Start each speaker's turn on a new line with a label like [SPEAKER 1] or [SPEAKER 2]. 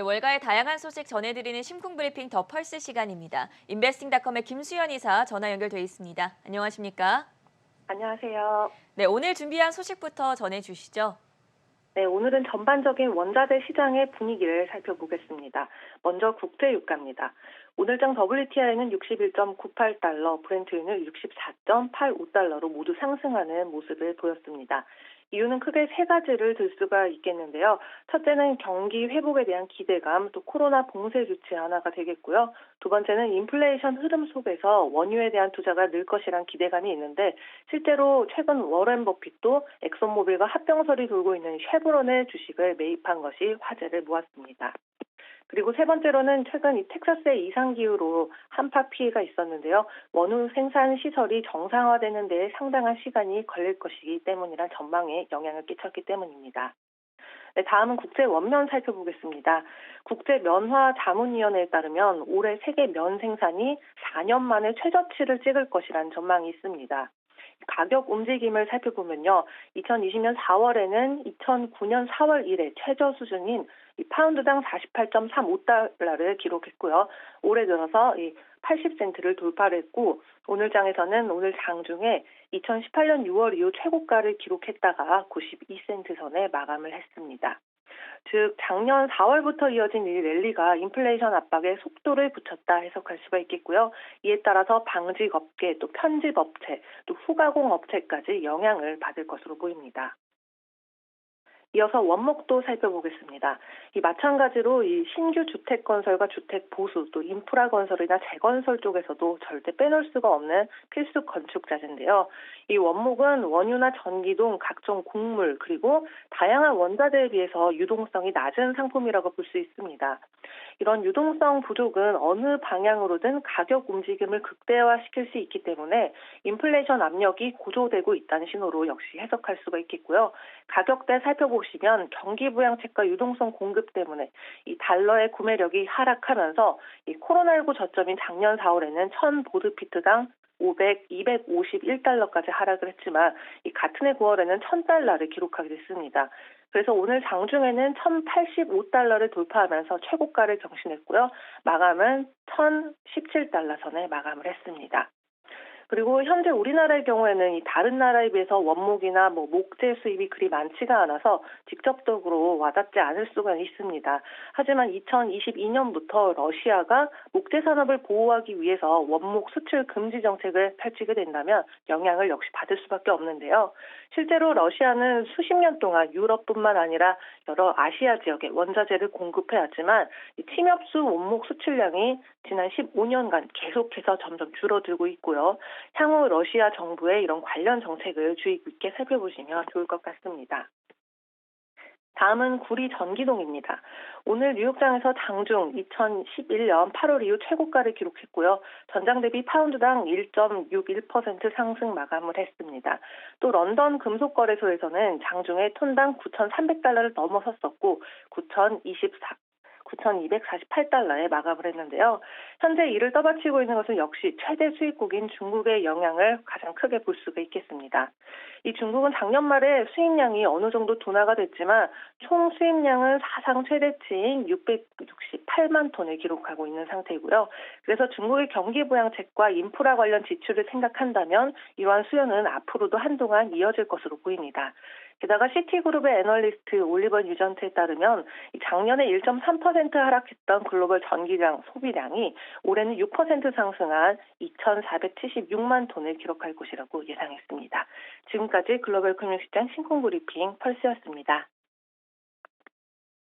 [SPEAKER 1] 네, 월가의 다양한 소식 전해드리는 심쿵브리핑 더 펄스 시간입니다. 인베스팅닷컴의 김수연 이사 전화 연결돼 있습니다. 안녕하십니까?
[SPEAKER 2] 안녕하세요.
[SPEAKER 1] 네, 오늘 준비한 소식부터 전해주시죠.
[SPEAKER 2] 네, 오늘은 전반적인 원자재 시장의 분위기를 살펴보겠습니다. 먼저 국제 유가입니다. 오늘장 WTI는 61.98달러, 브렌트유는 64.85달러로 모두 상승하는 모습을 보였습니다. 이유는 크게 세 가지를 들 수가 있겠는데요. 첫째는 경기 회복에 대한 기대감, 또 코로나 봉쇄 조치 하나가 되겠고요. 두 번째는 인플레이션 흐름 속에서 원유에 대한 투자가 늘 것이란 기대감이 있는데 실제로 최근 워렌 버핏도 엑슨모빌과 합병설이 돌고 있는 쉐브론의 주식을 매입한 것이 화제를 모았습니다. 그리고 세 번째로는 최근 이 텍사스의 이상기후로 한파 피해가 있었는데요. 원유 생산 시설이 정상화되는 데 상당한 시간이 걸릴 것이기 때문이라 전망에 영향을 끼쳤기 때문입니다. 네, 다음은 국제 원면 살펴보겠습니다. 국제면화자문위원회에 따르면 올해 세계 면 생산이 4년 만에 최저치를 찍을 것이라는 전망이 있습니다. 가격 움직임을 살펴보면요. 2020년 4월에는 2009년 4월 이래 최저 수준인 이 파운드당 48.35달러를 기록했고요. 올해 들어서 이 80센트를 돌파를 했고 오늘 장에서는 오늘 장중에 2018년 6월 이후 최고가를 기록했다가 92센트 선에 마감을 했습니다. 즉 작년 4월부터 이어진 이 랠리가 인플레이션 압박에 속도를 붙였다 해석할 수가 있겠고요. 이에 따라서 방직 업계, 또 편집 업체, 또 후가공 업체까지 영향을 받을 것으로 보입니다. 이어서 원목도 살펴보겠습니다. 이 마찬가지로 이 신규 주택 건설과 주택 보수 또 인프라 건설이나 재건설 쪽에서도 절대 빼놓을 수가 없는 필수 건축 자재인데요. 이 원목은 원유나 전기동, 각종 곡물 그리고 다양한 원자재에 비해서 유동성이 낮은 상품이라고 볼 수 있습니다. 이런 유동성 부족은 어느 방향으로든 가격 움직임을 극대화시킬 수 있기 때문에 인플레이션 압력이 고조되고 있다는 신호로 역시 해석할 수가 있겠고요. 가격대 살펴보시면 경기부양책과 유동성 공급 때문에 이 달러의 구매력이 하락하면서 이 코로나19 저점인 작년 4월에는 1000보드피트당 500, 251달러까지 하락을 했지만 이 같은 해 9월에는 1000달러를 기록하게 됐습니다. 그래서 오늘 장중에는 1085달러를 돌파하면서 최고가를 경신했고요. 마감은 1017달러 선에 마감을 했습니다. 그리고 현재 우리나라의 경우에는 이 다른 나라에 비해서 원목이나 목재 수입이 그리 많지가 않아서 직접적으로 와닿지 않을 수가 있습니다. 하지만 2022년부터 러시아가 목재 산업을 보호하기 위해서 원목 수출 금지 정책을 펼치게 된다면 영향을 역시 받을 수밖에 없는데요. 실제로 러시아는 수십 년 동안 유럽뿐만 아니라 여러 아시아 지역에 원자재를 공급해왔지만 이 침엽수 원목 수출량이 지난 15년간 계속해서 점점 줄어들고 있고요. 향후 러시아 정부의 이런 관련 정책을 주의 깊게 살펴보시면 좋을 것 같습니다. 다음은 구리 전기동입니다. 오늘 뉴욕장에서 장중 2011년 8월 이후 최고가를 기록했고요. 전장 대비 파운드당 1.61% 상승 마감을 했습니다. 또 런던 금속거래소에서는 장중에 톤당 9,300달러를 넘어섰었고 9,248달러에 마감을 했는데요. 현재 이를 떠받치고 있는 것은 역시 최대 수입국인 중국의 영향을 가장 크게 볼 수가 있겠습니다. 이 중국은 작년 말에 수입량이 어느 정도 둔화가 됐지만 총 수입량은 사상 최대치인 668만 톤을 기록하고 있는 상태이고요. 그래서 중국의 경기 부양책과 인프라 관련 지출을 생각한다면 이러한 수요는 앞으로도 한동안 이어질 것으로 보입니다. 게다가 시티그룹의 애널리스트 올리버 뉴전트에 따르면 작년에 1.3% 하락했던 글로벌 전기량 소비량이 올해는 6% 상승한 2,476만 톤을 기록할 것이라고 예상했습니다. 지금까지 글로벌 금융시장 신쿵브리핑 펄스였습니다.